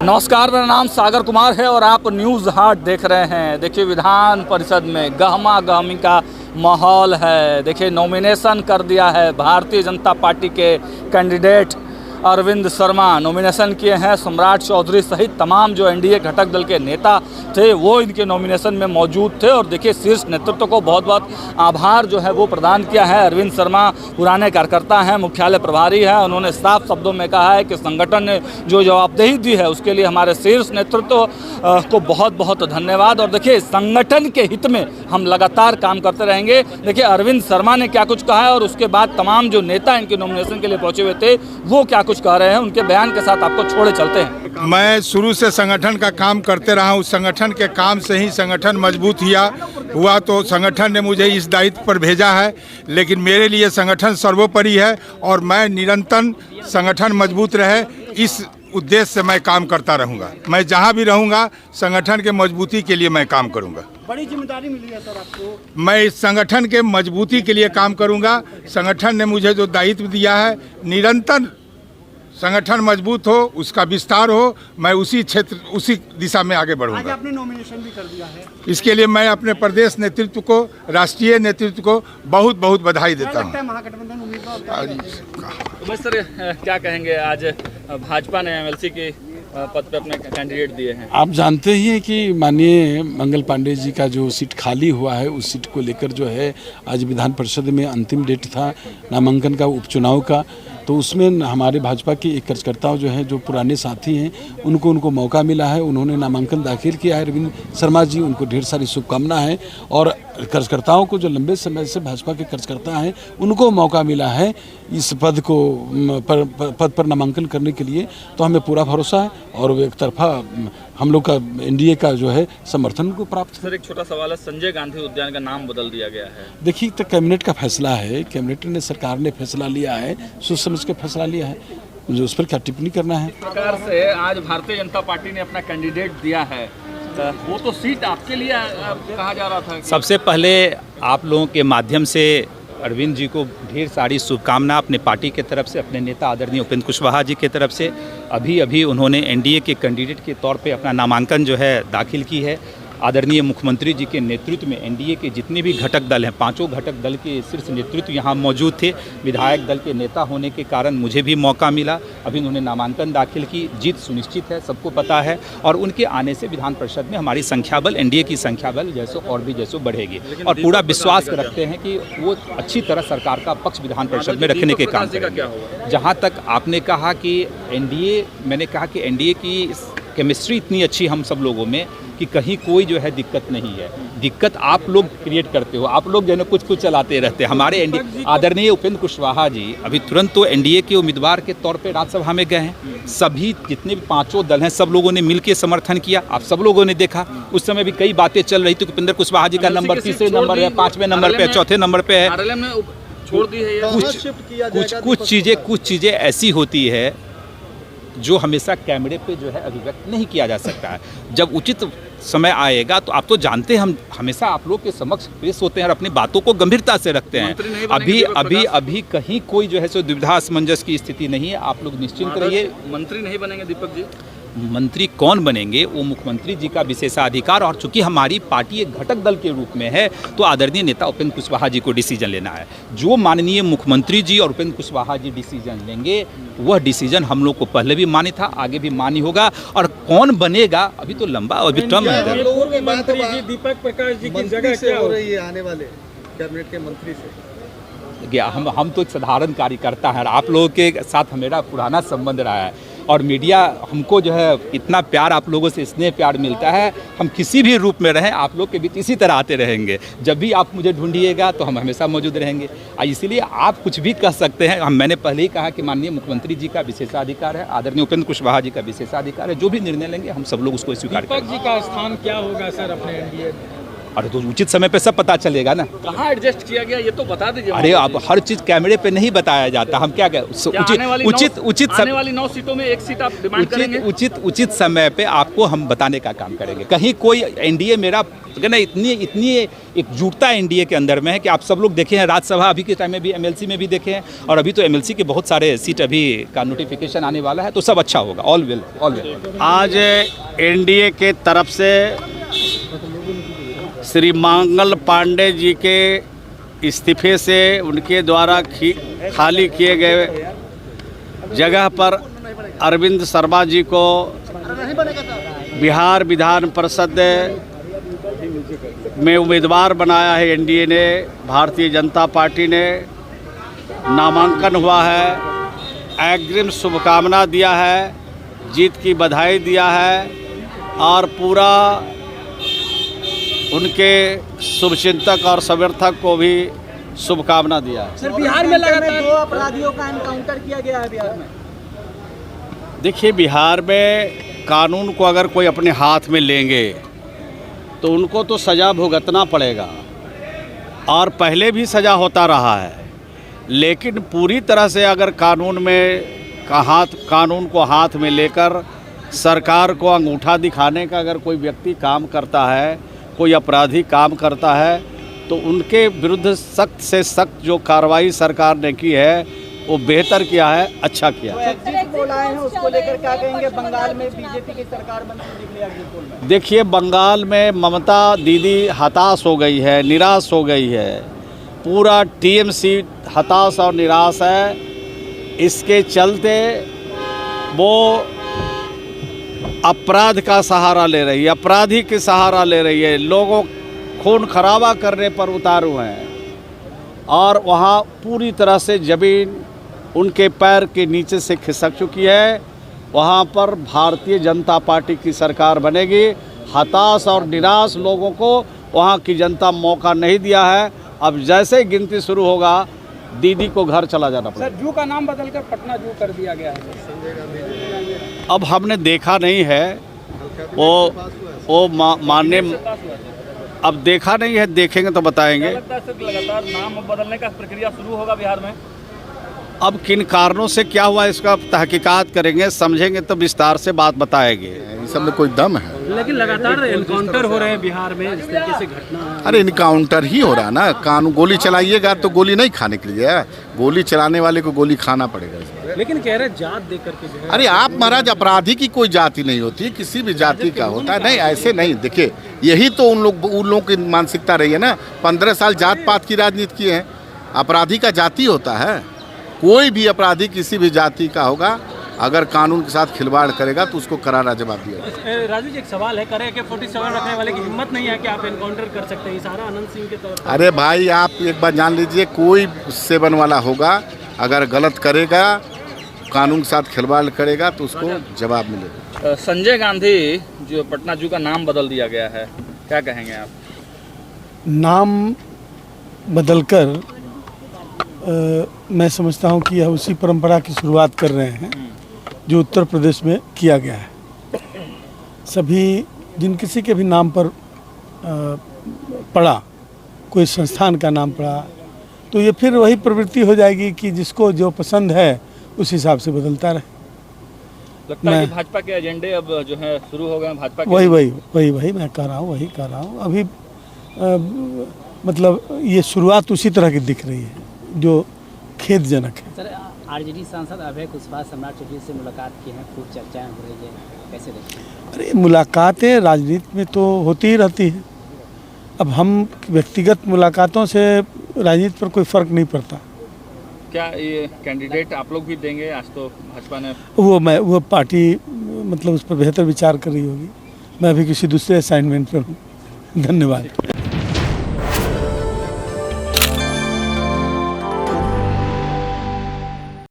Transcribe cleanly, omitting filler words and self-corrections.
नमस्कार, मेरा नाम सागर कुमार है और आप न्यूज़ हाट देख रहे हैं। देखिए, विधान परिषद में गहमा गहमी का माहौल है। देखिए, नॉमिनेशन कर दिया है भारतीय जनता पार्टी के कैंडिडेट अरविंद शर्मा नॉमिनेशन किए हैं। सम्राट चौधरी सहित तमाम जो एनडीए घटक दल के नेता थे वो इनके नॉमिनेशन में मौजूद थे और देखिए, शीर्ष नेतृत्व को बहुत बहुत आभार जो है वो प्रदान किया है। अरविंद शर्मा पुराने कार्यकर्ता हैं, मुख्यालय प्रभारी हैं। उन्होंने साफ शब्दों में कहा है कि संगठन ने जो जवाबदेही दी है उसके लिए हमारे शीर्ष नेतृत्व को बहुत बहुत धन्यवाद। और देखिए, संगठन के हित में हम लगातार काम करते रहेंगे। देखिए, अरविंद शर्मा ने क्या कुछ कहा है और उसके बाद तमाम जो नेता इनके नॉमिनेशन के लिए पहुंचे हुए थे वो क्या कुछ कह रहे हैं, उनके बयान के साथ आपको छोड़े चलते हैं। मैं शुरू से संगठन का काम करते रहा हूँ। संगठन के काम से ही संगठन मजबूत हुआ तो संगठन ने मुझे इस दायित्व पर भेजा है। लेकिन मेरे लिए संगठन सर्वोपरि है और मैं निरंतर संगठन मजबूत रहे इस उद्देश्य से मैं काम करता रहूँगा। मैं जहाँ भी रहूँगा संगठन के मजबूती के लिए मैं काम करूँगा। बड़ी जिम्मेदारी मिली है सर आपको। मैं इस संगठन के मजबूती के लिए काम करूँगा। संगठन ने मुझे जो दायित्व दिया है, निरंतर संगठन मजबूत हो, उसका विस्तार हो, मैं उसी क्षेत्र उसी दिशा में आगे बढ़ूंगा। आज आपने नॉमिनेशन भी कर दिया है। इसके लिए मैं अपने प्रदेश नेतृत्व को, राष्ट्रीय नेतृत्व को बहुत बहुत बधाई देता हूँ। महागठबंधन उम्मीदवार सर, क्या कहेंगे, आज भाजपा ने एमएलसी के पद पर अपने कैंडिडेट दिए हैं। आप जानते ही हैं कि माननीय मंगल पांडे जी का जो सीट खाली हुआ है उस सीट को लेकर जो है आज विधान परिषद में अंतिम डेट था नामांकन का, उपचुनाव का। तो उसमें हमारे भाजपा के एक कार्यकर्ताओं जो हैं, जो पुराने साथी हैं, उनको मौका मिला है। उन्होंने नामांकन दाखिल किया है। अरविंद शर्मा जी, उनको ढेर सारी शुभकामना है। और कार्यकर्ताओं को, जो लंबे समय से भाजपा के कार्यकर्ता हैं, उनको मौका मिला है इस पद पर नामांकन करने के लिए। तो हमें पूरा भरोसा है और एक तरफा हम लोग का एनडीए का जो है समर्थन को प्राप्त। सर, एक छोटा सवाल है, संजय गांधी उद्यान का नाम बदल दिया गया है। देखिए, तो कैबिनेट का फैसला है, कैबिनेट ने, सरकार ने फैसला लिया है, सोच समझ के फैसला लिया है। मुझे उस पर क्या टिप्पणी करना है। प्रकार से आज भारतीय जनता पार्टी ने अपना कैंडिडेट दिया है, वो तो सीट आपके लिए कहा जा रहा था। सबसे पहले आप लोगों के माध्यम से अरविंद जी को ढेर सारी शुभकामना अपने पार्टी के तरफ से, अपने नेता आदरणीय उपेंद्र कुशवाहा जी के तरफ से। अभी उन्होंने एनडीए के कैंडिडेट के तौर पे अपना नामांकन जो है दाखिल की है। आदरणीय मुख्यमंत्री जी के नेतृत्व में एनडीए के जितने भी घटक दल हैं, पांचों घटक दल के शीर्ष नेतृत्व यहाँ मौजूद थे। विधायक दल के नेता होने के कारण मुझे भी मौका मिला। अभी उन्होंने नामांकन दाखिल की, जीत सुनिश्चित है, सबको पता है। और उनके आने से विधान परिषद में हमारी संख्या बल, एनडीए की संख्या बल जैसो और भी जैसो बढ़ेगी। और पूरा विश्वास रखते हैं कि वो अच्छी तरह सरकार का पक्ष विधान परिषद में रखने के काम करेंगे। जहाँ तक आपने कहा कि एनडीए, मैंने कहा कि एनडीए की केमिस्ट्री इतनी अच्छी हम सब लोगों में कि कहीं कोई जो है दिक्कत नहीं है। दिक्कत आप लोग क्रिएट करते हो, आप लोग जो है कुछ चलाते रहते हैं। हमारे एनडीए आदरणीय उपेंद्र कुशवाहा जी अभी तुरंत तो एनडीए के उम्मीदवार के तौर पे राज्यसभा में गए हैं। सभी जितने भी पांचों दल हैं, सब लोगों ने मिलकर समर्थन किया। आप सब लोगों ने देखा, उस समय भी कई बातें चल रही थी। उपेंद्र कुशवाहा जी का नंबर तीसरे नंबर है, 5वें नंबर पे, चौथे नंबर पे है। छोड़ दी है। कुछ चीज़ें ऐसी होती है जो हमेशा कैमरे पे जो है अभिव्यक्त नहीं किया जा सकता है। जब उचित समय आएगा तो आप तो जानते हैं, हम हमेशा आप लोग के समक्ष पेश होते हैं और अपनी बातों को गंभीरता से रखते हैं। अभी कहीं कोई जो है सो दुविधा असमंजस की स्थिति नहीं है। आप लोग निश्चिंत रहिए। मंत्री नहीं बनेंगे दीपक जी? मंत्री कौन बनेंगे वो मुख्यमंत्री जी का विशेषाधिकार। और चूंकि हमारी पार्टी एक घटक दल के रूप में है तो आदरणीय नेता उपेंद्र कुशवाहा जी को डिसीजन लेना है। जो माननीय मुख्यमंत्री जी और उपेंद्र कुशवाहा जी डिसीजन लेंगे, वह डिसीजन हम लोग को पहले भी मानी था, आगे भी मानी होगा। और कौन बनेगा अभी तो लंबा अभी टर्म है। दीपक प्रकाश जी की जगह क्या हो रही है आने वाले कैबिनेट के मंत्री से? हम तो एक साधारण कार्यकर्ता हैं। आप लोगों के साथ मेरा पुराना संबंध रहा है और मीडिया हमको जो है इतना प्यार, आप लोगों से स्नेह प्यार मिलता है। हम किसी भी रूप में रहें, आप लोग के बीच इसी तरह आते रहेंगे। जब भी आप मुझे ढूंढिएगा तो हम हमेशा मौजूद रहेंगे। इसीलिए आप कुछ भी कह सकते हैं। मैंने पहले ही कहा कि माननीय मुख्यमंत्री जी का विशेषाधिकार है, आदरणीय उपेंद्र कुशवाहा जी का विशेषाधिकार है। जो भी निर्णय लेंगे हम सब लोग उसको स्वीकार करेंगे। दीपक जी का स्थान क्या होगा सर अपने एनडीए? और तो उचित समय पे सब पता चलेगा ना। कहाँ एडजस्ट किया गया ये तो बता दीजिए। अरे अब हर चीज़ कैमरे पे नहीं बताया जाता, हम क्या आने वाली 9 सीटों में एक सीट आप डिमांड करेंगे? उचित समय पे आपको हम बताने का काम करेंगे। कहीं कोई एनडीए मेरा ना इतनी एकजुटता एनडीए के अंदर में है कि आप सब लोग देखे हैं राज्यसभा अभी के टाइम में भी, एमएलसी में भी देखे हैं, और अभी तो एमएलसी के बहुत सारे सीट अभी का नोटिफिकेशन आने वाला है, तो सब अच्छा होगा। All well. आज एनडीए के तरफ से श्री मंगल पांडे जी के इस्तीफे से उनके द्वारा खाली किए गए जगह पर अरविंद शर्मा जी को बिहार विधान परिषद में उम्मीदवार बनाया है एनडीए ने, भारतीय जनता पार्टी ने। नामांकन हुआ है, अग्रिम शुभकामना दिया है, जीत की बधाई दिया है और पूरा उनके शुभचिंतक और समर्थक को भी शुभकामना दिया है। सर, बिहार में लगातार 2 अपराधियों का एनकाउंटर किया गया है बिहार में। देखिए, बिहार में कानून को अगर कोई अपने हाथ में लेंगे तो उनको तो सज़ा भुगतना पड़ेगा, और पहले भी सज़ा होता रहा है, लेकिन पूरी तरह से अगर कानून को हाथ में लेकर सरकार को अंगूठा दिखाने का अगर कोई व्यक्ति काम करता है, कोई अपराधी काम करता है, तो उनके विरुद्ध सख्त से सख्त जो कार्रवाई सरकार ने की है वो बेहतर किया है, अच्छा किया। बोलाए हैं उसको लेकर क्या कहेंगे? बंगाल में बीजेपी की सरकार बनती। देखिए, बंगाल में ममता दीदी हताश हो गई है, निराश हो गई है, पूरा टीएमसी हताश और निराश है। इसके चलते वो अपराध का सहारा ले रही है, अपराधी के सहारा ले रही है, लोगों खून खराबा करने पर उतारू हैं, और वहाँ पूरी तरह से ज़मीन उनके पैर के नीचे से खिसक चुकी है। वहाँ पर भारतीय जनता पार्टी की सरकार बनेगी। हताश और निराश लोगों को वहाँ की जनता मौका नहीं दिया है। अब जैसे ही गिनती शुरू होगा, दीदी को घर चला जाना पड़ेगा। सर, जू का नाम बदलकर पटना जू कर दिया गया है। अब हमने देखा नहीं है, वो मानने, अब देखा नहीं है, देखेंगे तो बताएंगे। लगातार नाम बदलने का प्रक्रिया शुरू होगा बिहार में। अब किन कारणों से क्या हुआ इसका तहकीकात करेंगे, समझेंगे तो विस्तार से बात बताएंगे। इस सब में कोई दम है? लेकिन लगातार एनकाउंटर हो रहे हैं बिहार में, इस तरीके से घटना। अरे इनकाउंटर ही हो रहा ना, कानून गोली चलाइएगा तो गोली नहीं खाने के लिए, गोली चलाने वाले को गोली खाना पड़ेगा। लेकिन कह रहे जात दे करके जो है। अरे आप महाराज, अपराधी की कोई जाति नहीं होती, किसी भी जाति का होता है। नहीं, ऐसे नहीं। देखिए, यही तो उन लोगों की मानसिकता रही है ना। 15 साल जात पात की राजनीति की है। अपराधी का जाति होता है, कोई भी अपराधी किसी भी जाति का होगा, अगर कानून के साथ खिलवाड़ करेगा तो उसको करारा जवाब दिया। राजू जी, एक सवाल है, करे कि 47 रखने वाले की हिम्मत नहीं है कि आप एनकाउंटर कर सकते हैं, सारा आनंद सिंह के तरफ। अरे भाई, आप एक बार जान लीजिए, कोई 7 वाला होगा, अगर गलत करेगा, कानून के साथ खिलवाड़ करेगा तो उसको जवाब मिलेगा। संजय गांधी जो पटना जू का नाम बदल दिया गया है, क्या कहेंगे आप? नाम बदलकर मैं समझता हूं कि यह उसी परंपरा की शुरुआत कर रहे हैं जो उत्तर प्रदेश में किया गया है। सभी जिन किसी के भी नाम पर पड़ा, कोई संस्थान का नाम पड़ा, तो ये फिर वही प्रवृत्ति हो जाएगी कि जिसको जो पसंद है उस हिसाब से बदलता रहे। लगता है कि भाजपा के एजेंडे अब जो है शुरू हो गए हैं। भाजपा के वही मैं कह रहा हूँ। अभी मतलब ये शुरुआत उसी तरह की दिख रही है जो खेदजनक है। सर, आरजेडी सांसद अभय कुशवाहा सम्राट चौधरी से मुलाकात की है, खूब चर्चाएं हो रही है, कैसे देखते हैं? अरे, मुलाकातें राजनीति में तो होती ही रहती हैं। अब हम व्यक्तिगत मुलाकातों से राजनीति पर कोई फर्क नहीं पड़ता। क्या ये कैंडिडेट आप लोग भी देंगे? आज तो भाजपा ने वो पार्टी मतलब उस पर बेहतर विचार कर रही होगी। मैं अभी किसी दूसरे असाइनमेंट पर हूँ। धन्यवाद।